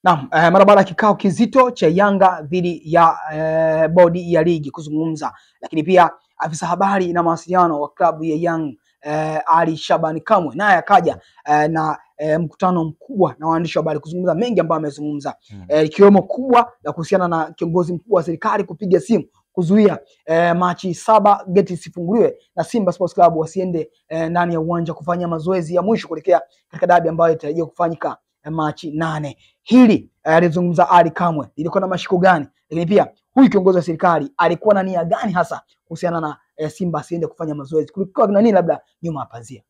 Naam, mara baada ya kikao kizito cha Yanga dhidi ya bodi ya ligi kuzungumza, lakini pia afisa habari na mawasiliano wa klabu ya Young Ali Shabani Kamwe naye akaja na mkutano mkubwa na waandishi wa habari kuzungumza mengi ambayo amezungumza, ikiwemo kubwa la kuhusiana na kiongozi mkubwa wa serikali kupiga simu kuzuia Machi 7 geti isifunguliwe na Simba Sports Club wasiende ndani ya uwanja kufanya mazoezi ya mwisho kuelekea katika dabi ambayo itarajia kufanyika Machi 8. Hili alizungumza Ali Kamwe lilikuwa na mashiko gani, lakini pia huyu kiongozi wa serikali alikuwa na nia gani hasa kuhusiana na Simba asiende kufanya mazoezi, kulikuwa na nini labda nyuma ya pazia?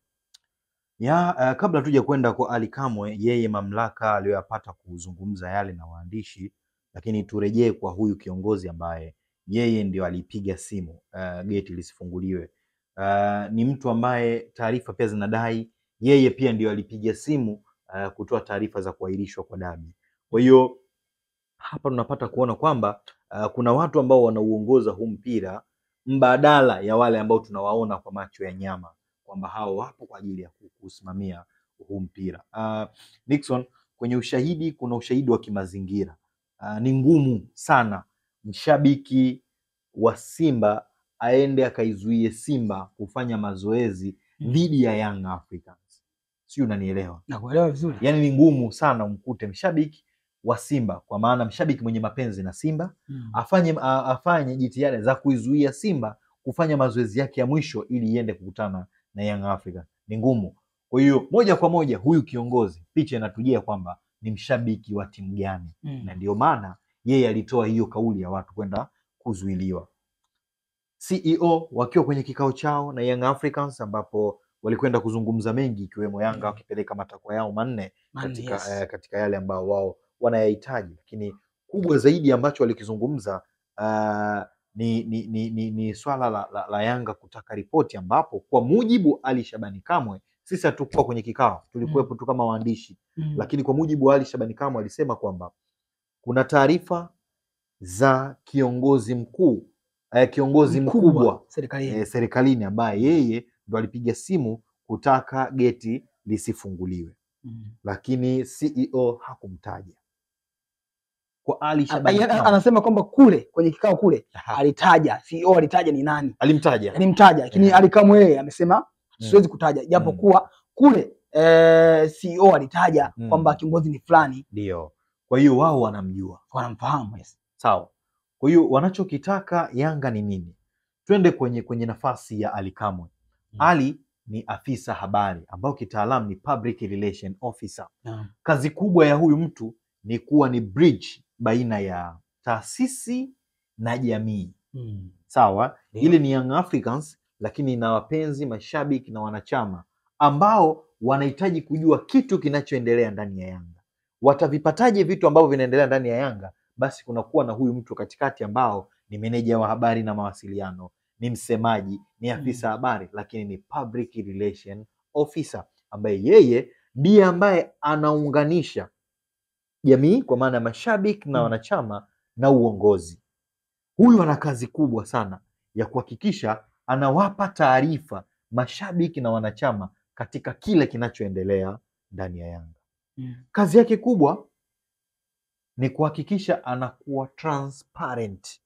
Kabla tuje kwenda kwa Ali Kamwe, yeye mamlaka aliyoyapata kuzungumza yale na waandishi, lakini turejee kwa huyu kiongozi ambaye yeye ndio alipiga simu geti lisifunguliwe. Ni mtu ambaye taarifa pia zinadai yeye pia ndio alipiga simu kutoa taarifa za kuahirishwa kwa dabi. Kwa hiyo hapa tunapata kuona kwamba kuna watu ambao wanauongoza huu mpira mbadala ya wale ambao tunawaona kwa macho ya nyama kwamba hao wapo kwa ajili ya kusimamia huu mpira. Nixon, kwenye ushahidi kuna ushahidi wa kimazingira. Ni ngumu sana mshabiki wa Simba aende akaizuie Simba kufanya mazoezi dhidi ya Young Africans. Sio, unanielewa? Nakuelewa vizuri. Yaani ni ngumu sana umkute mshabiki wa Simba, kwa maana mshabiki mwenye mapenzi na Simba afanye jitihada za kuizuia Simba kufanya mazoezi yake ya mwisho ili iende kukutana na Young Africa. Ni ngumu. Kwa hiyo moja kwa moja huyu kiongozi picha inatujia kwamba ni mshabiki wa timu gani. Na ndio maana yeye alitoa hiyo kauli ya watu kwenda kuzuiliwa. CEO wakiwa kwenye kikao chao na Young Africans ambapo walikwenda kuzungumza mengi, ikiwemo Yanga wakipeleka matakwa yao manne katika yale ambao wao wanayahitaji, lakini kubwa zaidi ambacho walikizungumza ni swala la Yanga kutaka ripoti, ambapo kwa mujibu Ali Shabani Kamwe, sisi hatukuwa kwenye kikao, tulikuwepo tu kama waandishi, lakini kwa mujibu Ali Shabani Kamwe alisema kwamba kuna taarifa za kiongozi mkubwa serikalini ambaye yeye ndo alipiga simu kutaka geti lisifunguliwe. Lakini CEO hakumtaja. Kwa Ali Shabani Kamwe anasema kwamba kule kwenye kikao kule alitaja, CEO alitaja ni nani? Alimtaja, lakini Ali Kamwe yeye amesema siwezi kutaja, japo kuwa kule CEO alitaja kwamba kiongozi ni fulani. Ndio. Kwa hiyo wao wanamjua, wanamfahamu. Yes. Sawa. Kwa hiyo wanachokitaka Yanga ni nini? Twende kwenye nafasi ya Ali Kamwe. Ali ni afisa habari ambao kitaalamu ni public relation officer. Kazi kubwa ya huyu mtu ni kuwa ni bridge baina ya taasisi na jamii. Sawa? Ile ni Young Africans, lakini na wapenzi, mashabiki na wanachama ambao wanahitaji kujua kitu kinachoendelea ndani ya Yanga. Watavipataje vitu ambavyo vinaendelea ndani ya Yanga? Basi kunakuwa na huyu mtu katikati ambao ni meneja wa habari na mawasiliano, ni msemaji, ni afisa habari, lakini ni public relation officer, ambaye yeye ndiye ambaye anaunganisha jamii kwa maana mashabiki na wanachama na uongozi. Huyu ana kazi kubwa sana ya kuhakikisha anawapa taarifa mashabiki na wanachama katika kile kinachoendelea ndani ya Yanga. Kazi yake kubwa ni kuhakikisha anakuwa transparent,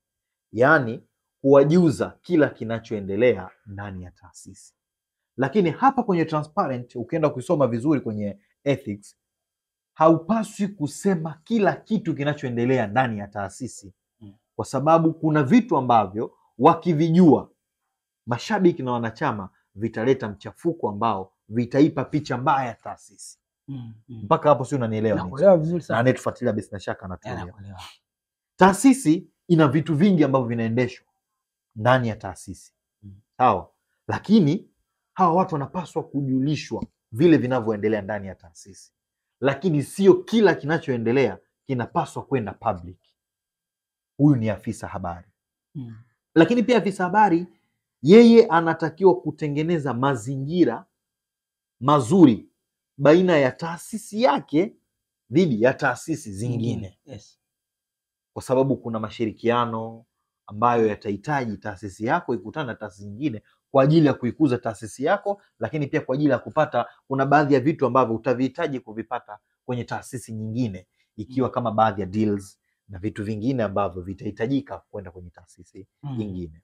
yaani kuwajuza kila kinachoendelea ndani ya taasisi. Lakini hapa kwenye transparent, ukienda kusoma vizuri kwenye ethics, haupaswi kusema kila kitu kinachoendelea ndani ya taasisi, kwa sababu kuna vitu ambavyo wakivijua mashabiki na wanachama vitaleta mchafuko ambao vitaipa picha mbaya ya taasisi. Mpaka hapo si unanielewa? Nakuelewa vizuri sana. Na anayetufuatilia bila shaka anatuelewa. Taasisi ina vitu vingi ambavyo vinaendeshwa ndani ya taasisi. Sawa? Lakini hawa watu wanapaswa kujulishwa vile vinavyoendelea ndani ya taasisi. Lakini sio kila kinachoendelea kinapaswa kwenda public. Huyu ni afisa habari. Lakini pia afisa habari yeye anatakiwa kutengeneza mazingira mazuri baina ya taasisi yake dhidi ya taasisi zingine. Yes. Kwa sababu kuna mashirikiano ambayo yatahitaji taasisi yako ikutana na taasisi nyingine kwa ajili ya kuikuza taasisi yako, lakini pia kwa ajili ya kupata, kuna baadhi ya vitu ambavyo utavihitaji kuvipata kwenye taasisi nyingine ikiwa kama baadhi ya deals na vitu vingine ambavyo vitahitajika kwenda kwenye taasisi nyingine.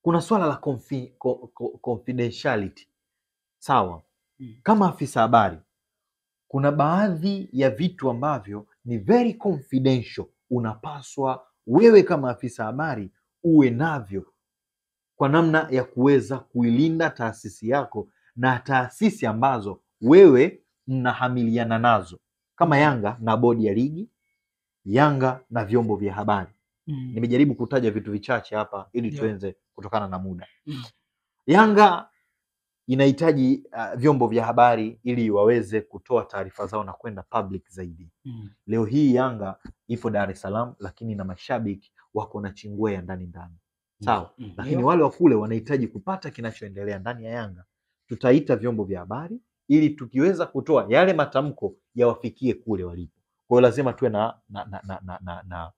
Kuna swala la confidentiality. Sawa. Kama afisa habari, kuna baadhi ya vitu ambavyo ni very confidential, unapaswa wewe kama afisa habari uwe navyo kwa namna ya kuweza kuilinda taasisi yako na taasisi ambazo wewe mnahamiliana nazo, kama Yanga na bodi ya ligi, Yanga na vyombo vya habari. Nimejaribu kutaja vitu vichache hapa ili tuenze kutokana na muda. Yanga inahitaji vyombo vya habari ili waweze kutoa taarifa zao na kwenda public zaidi. Leo hii Yanga ipo Dar es Salaam, lakini na mashabiki wako na Chingwea ndani. Sawa. Lakini wale wa kule wanahitaji kupata kinachoendelea ndani ya Yanga. Tutaita vyombo vya habari ili tukiweza kutoa yale matamko yawafikie kule walipo. Kwa hiyo lazima tuwe na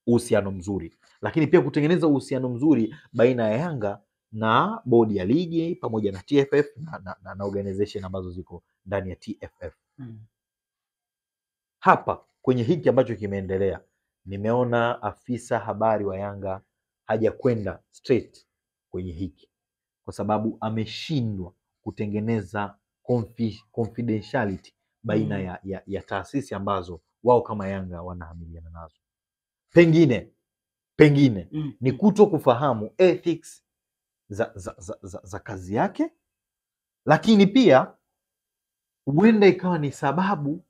uhusiano mzuri, lakini pia kutengeneza uhusiano mzuri baina ya Yanga na bodi ya ligi pamoja na TFF na organization ambazo ziko ndani ya TFF. Hapa kwenye hiki ambacho kimeendelea, nimeona afisa habari wa Yanga hajakwenda straight kwenye hiki kwa sababu ameshindwa kutengeneza confidentiality baina ya taasisi ambazo wao kama Yanga wanahamiliana nazo. Pengine ni kuto kufahamu ethics za kazi yake, lakini pia huenda ikawa ni sababu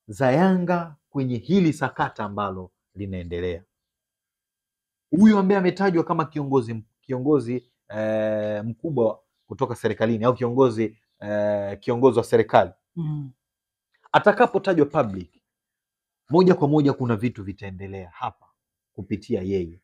za Yanga kwenye hili sakata ambalo linaendelea. Huyu ambaye ametajwa kama kiongozi mkubwa kutoka serikalini au kiongozi wa serikali, atakapotajwa public, moja kwa moja kuna vitu vitaendelea hapa kupitia yeye.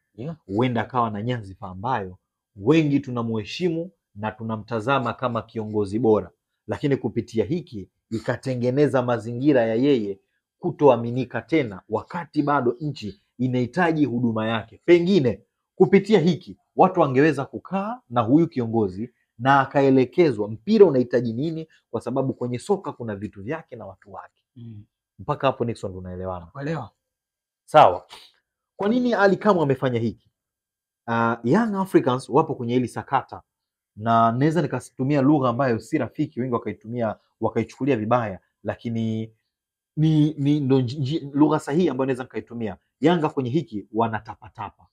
Huenda akawa na nyadhifa ambayo wengi tunamheshimu na tunamtazama kama kiongozi bora, lakini kupitia hiki ikatengeneza mazingira ya yeye kutoaminika tena, wakati bado nchi inahitaji huduma yake. Pengine kupitia hiki watu wangeweza kukaa na huyu kiongozi na akaelekezwa mpira unahitaji nini, kwa sababu kwenye soka kuna vitu vyake na watu wake. Mpaka hapo Nixon tunaelewana? Kuelewa. Sawa. Kwa nini Ali Kamwe amefanya hiki? Young Africans wapo kwenye hili sakata, na naweza nikatumia lugha ambayo si rafiki, wengi wakaichukulia vibaya, lakini ni lugha sahihi ambayo naweza nikaitumia. Yanga kwenye hiki wanatapatapa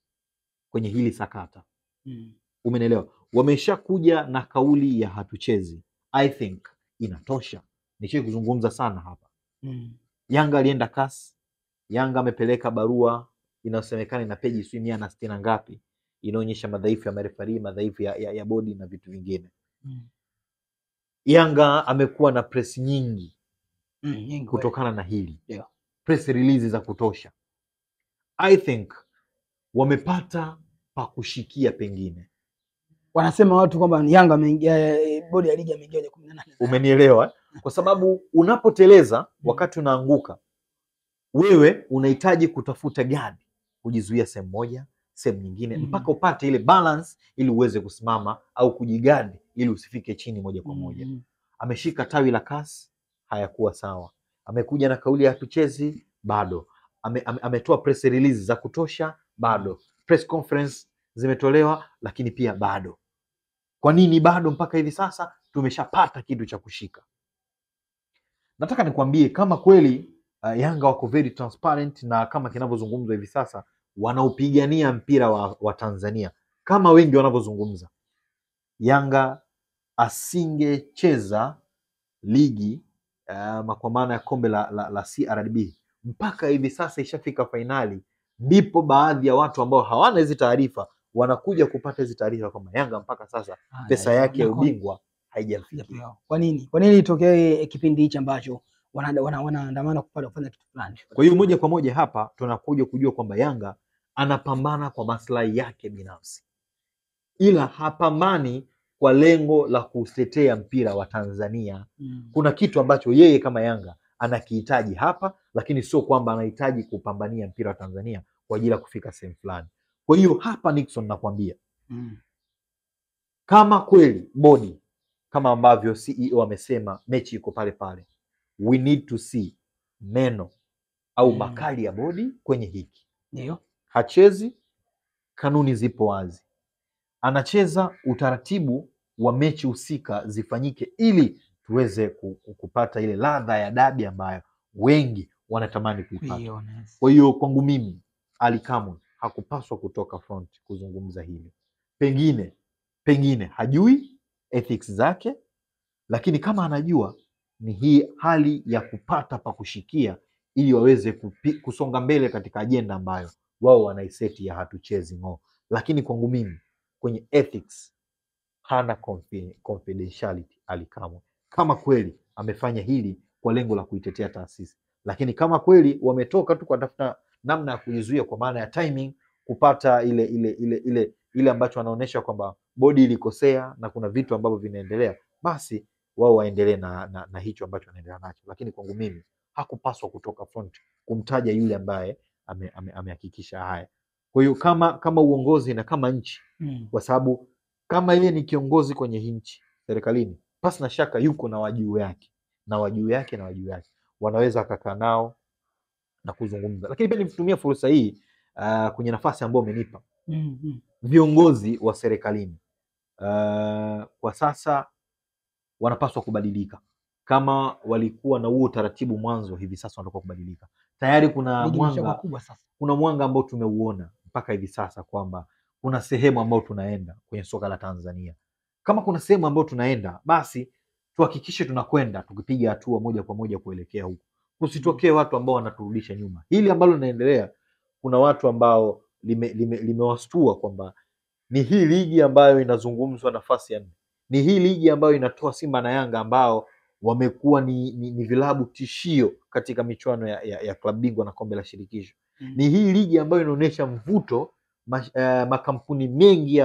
kwenye hili sakata. Umenielewa? Wameshakuja na kauli ya hatuchezi. I think inatosha. Nishe kuzungumza sana hapa. Yanga alienda CAS. Yanga amepeleka barua inayosemekana ina peji 160 ngapi, inaonyesha madhaifu ya marefari, madhaifu ya bodi na vitu vingine. Yanga amekuwa na press nyingi kutokana na hili. Press release za kutosha. I think wamepata pa kushikia. Pengine wanasema watu kwamba Yanga bodi ya ligi ameingia kwenye 18. Umenielewa? Kwa sababu unapoteleza wakati unaanguka, wewe unahitaji kutafuta gadi kujizuia sehemu moja, sehemu nyingine, mpaka upate ile balance ili uweze kusimama, au kujigadi ili usifike chini moja kwa moja. Ameshika tawi la CAS, hayakuwa sawa. Amekuja na kauli ya hatuchezi, bado. Ametoa press release za kutosha, bado. Press conference zimetolewa, lakini pia bado. Kwa nini bado mpaka hivi sasa? Tumeshapata kitu cha kushika. Nataka nikwambie kama kweli Yanga wako very transparent, na kama kinavyozungumzwa hivi sasa wanaupigania mpira wa Tanzania kama wengi wanavyozungumza, Yanga asingecheza ligi kwa maana ya kombe la CRDB mpaka hivi sasa ishafika fainali. Ndipo baadhi ya watu ambao hawana hizi taarifa wanakuja kupata hizi taarifa kwamba Yanga mpaka sasa pesa yake ya ubingwa haijafikia. Kwa nini itokee kipindi hichi ambacho wanaandamana kufanya kitu fulani? Kwa hiyo moja kwa moja hapa tunakuja kujua kwamba Yanga anapambana kwa maslahi yake binafsi, ila hapambani kwa lengo la kutetea mpira wa Tanzania. Kuna kitu ambacho yeye kama Yanga anakihitaji hapa, lakini sio kwamba anahitaji kupambania mpira wa Tanzania kwa ajili ya kufika sehemu fulani. Kwa hiyo hapa Nixon nakwambia, kama kweli bodi kama ambavyo CEO amesema mechi iko pale pale, we need to see meno au makali ya bodi kwenye hiki. Ndio. Hachezi, kanuni zipo wazi. Anacheza utaratibu wa mechi husika zifanyike ili tuweze kupata ile ladha ya dabi ambayo wengi wanatamani kuipata. Kwa hiyo kwangu mimi Ally Kamwe hakupaswa kutoka front kuzungumza hili. Pengine hajui ethics zake, lakini kama anajua, ni hii hali ya kupata pa kushikia ili waweze kusonga mbele katika ajenda ambayo wao wanaiseti ya hatuchezi ng'o. Lakini kwangu mimi kwenye ethics hana confidentiality Ally Kamwe, kama kweli amefanya hili kwa lengo la kuitetea taasisi. Lakini kama kweli wametoka tu kutafuta namna ya kujizuia kwa maana ya timing, kupata ile ambacho anaonyesha kwamba bodi ilikosea na kuna vitu ambavyo vinaendelea, basi wao waendelee na hicho ambacho wanaendelea nacho. Lakini kwangu mimi hakupaswa kutoka front kumtaja yule ambaye amehakikisha haya. Kwa hiyo kama uongozi na kama nchi, kwa sababu kama yeye ni kiongozi kwenye nchi serikalini, pasi na shaka yuko na wajuu yake wanaweza wakakaa nao na kuzungumza. Lakini pia nitumie fursa hii kwenye nafasi ambayo umenipa, viongozi wa serikalini kwa sasa wanapaswa kubadilika. Kama walikuwa na huo taratibu mwanzo, hivi sasa wanataka kubadilika. Tayari kuna mwanga ambao tumeuona mpaka hivi sasa kwamba kuna sehemu ambayo tunaenda kwenye soka la Tanzania. Kama kuna sehemu ambayo tunaenda, basi tuhakikishe tunakwenda tukipiga hatua moja kwa moja kuelekea huko. Kusitokee watu ambao wanaturudisha nyuma. Hili ambalo linaendelea, kuna watu ambao limewastua kwamba ni hii ligi ambayo inazungumzwa nafasi ya 4. Ni hii ligi ambayo inatoa Simba na Yanga ambao wamekuwa ni vilabu tishio katika michuano ya klabu bingwa na kombe la shirikisho. Ni hii ligi ambayo inaonyesha mvuto makampuni mengi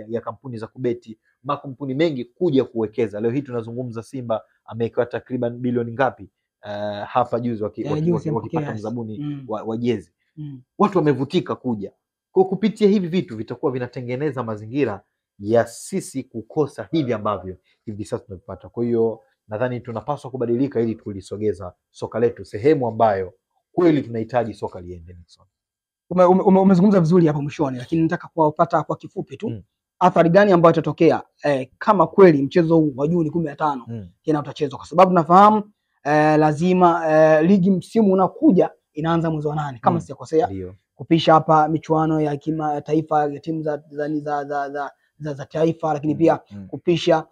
ya kampuni za kubeti, makampuni mengi kuja kuwekeza. Leo hii tunazungumza Simba ameweka takriban bilioni ngapi hapa juzi wakipata mzabuni wa jezi. Watu wamevutika kuja. Kwa kupitia hivi vitu vitakuwa vinatengeneza mazingira ya sisi kukosa hivi ambavyo hivi sasa tunapata. Kwa hiyo nadhani tunapaswa kubadilika ili tulisogeza soka letu sehemu ambayo kweli tunahitaji soka liende. Umezungumza vizuri hapo mwishoni, lakini nataka kuwapata kwa kifupi tu athari gani ambayo itatokea kama kweli mchezo huu wa Juni 15 tena utachezwa, kwa sababu nafahamu lazima ligi msimu unakuja inaanza mwezi wa 8 kama sijakosea, kupisha hapa michuano ya kimataifa ya timu za taifa, lakini pia kupisha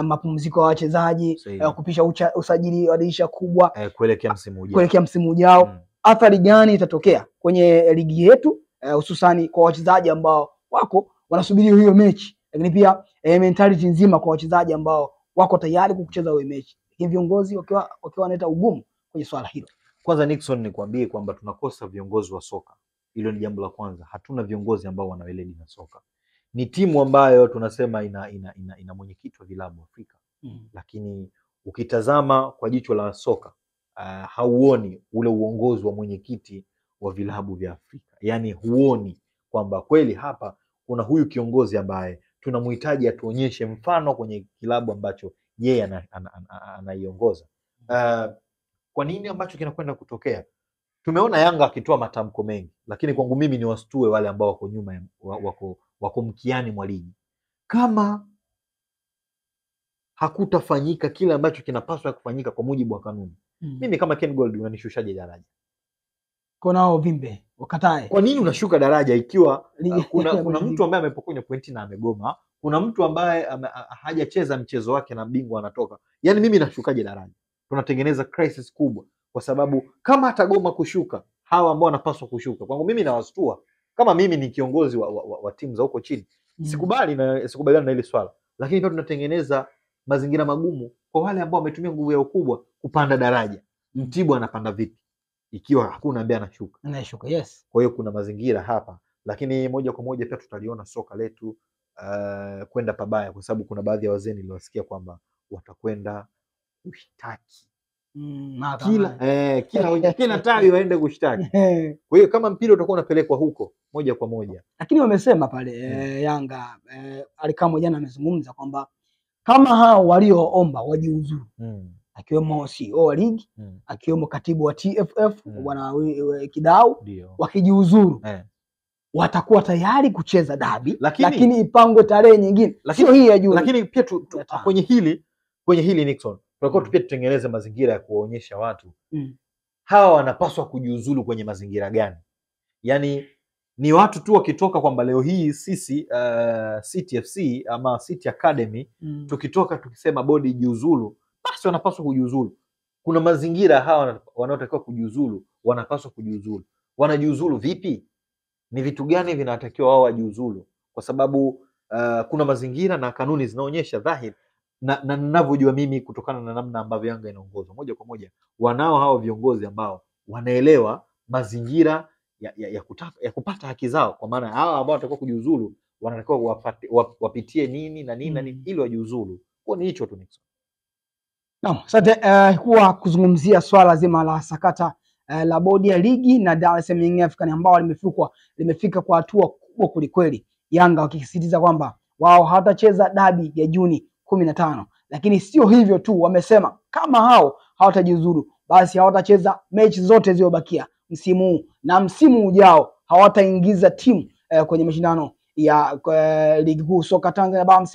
mapumziko ya wachezaji, kupisha usajili wa dirisha kubwa kuelekea msimu ujao. Athari gani itatokea kwenye ligi yetu hususani kwa wachezaji ambao wako wanasubiri hiyo mechi, lakini pia mentality nzima kwa wachezaji ambao wako tayari kucheza hiyo mechi, lakini viongozi wakiwa wanaleta ugumu kwenye swala hilo? Kwanza Nixon, nikwambie kwamba tunakosa viongozi wa soka. Hilo ni jambo la kwanza. Hatuna viongozi ambao wana weledi na soka. Ni timu ambayo tunasema ina mwenyekiti wa vilabu Afrika, lakini ukitazama kwa jicho la soka hauoni ule uongozi wa mwenyekiti wa vilabu vya Afrika. Yani huoni kwamba kweli hapa kuna huyu kiongozi ambaye tunamhitaji atuonyeshe mfano kwenye kilabu ambacho yeye anaiongoza. Kwa nini ambacho kinakwenda kutokea? Tumeona Yanga akitoa matamko mengi, lakini kwangu mimi ni wastue wale ambao wako nyuma, wako mkiani mwa ligi. Kama hakutafanyika kile ambacho kinapaswa kufanyika kwa mujibu wa kanuni, mimi kama Ken Gold unanishushaje daraja? Konao vimbe wakatae. Kwa nini unashuka daraja ikiwa kuna mtu ambaye amepokonya pointi na amegoma, kuna mtu ambaye hajacheza mchezo wake na bingwa anatoka? Yani mimi nashukaje daraja? Tunatengeneza crisis kubwa, kwa sababu kama atagoma kushuka hawa ambao wanapaswa kushuka, kwangu mimi nawastua. Kama mimi ni kiongozi wa timu za huko chini, sikubaliana na ile swala, lakini pia tunatengeneza mazingira magumu kwa wale ambao wametumia nguvu ya ukubwa kupanda daraja. Mtibwa anapanda vipi ikiwa hakuna ambaye anashuka? Yes. Kwa hiyo kuna mazingira hapa, lakini moja kwa moja pia tutaliona soka letu kwenda pabaya, kwa sababu kuna baadhi ya wazee niliwasikia kwamba watakwenda kushtaki kila tawi waende kushtaki. Kwa hiyo kama mpira utakuwa unapelekwa huko moja kwa moja, lakini wamesema pale Yanga Ally Kamwe jana amezungumza kwamba kama hao walioomba wajiuzuru akiwemo CEO wa ligi, akiwemo katibu wa TFF bwana Kidau, wakijiuzuru watakuwa tayari kucheza dabi, lakini ipangwe tarehe nyingine, sio hii ya Juni. Lakini pia kwenye hili Nixon, tunataka pia tutengeneze mazingira ya kuwaonyesha watu hawa wanapaswa kujiuzulu kwenye mazingira gani. Yani ni watu tu wakitoka kwamba leo hii sisi City FC ama City Academy tukitoka tukisema bodi jiuzulu, basi wanapaswa kujiuzulu. Kuna mazingira hawa wanaotakiwa kujiuzulu wanapaswa kujiuzulu. Wanajiuzulu vipi? Ni vitu gani vinatakiwa wao wajiuzulu? Kwa sababu kuna mazingira na kanuni zinaonyesha dhahiri, na ninavyojua mimi kutokana na namna ambavyo Yanga inaongozwa, moja kwa moja wanao hao viongozi ambao wanaelewa mazingira ya kupata haki zao, kwa maana hao ambao watakuwa kujiuzulu wanatakiwa wapitie nini na nini na nini ili wajiuzulu. Kwa ni hicho tu Nixon. Naam, asante kwa kuzungumzia swala zima la sakata la bodi ya ligi na Dar es Salaam Young Africans ambao limefika kwa hatua kubwa kulikweli. Yanga wakisisitiza kwamba wao hawatacheza dabi ya Juni 15, lakini sio hivyo tu, wamesema kama hao hawatajiuzuru basi hawatacheza mechi zote zilizobakia msimu huu, na msimu ujao hawataingiza timu kwenye mashindano ya ligi kuu soka Tanzania bara.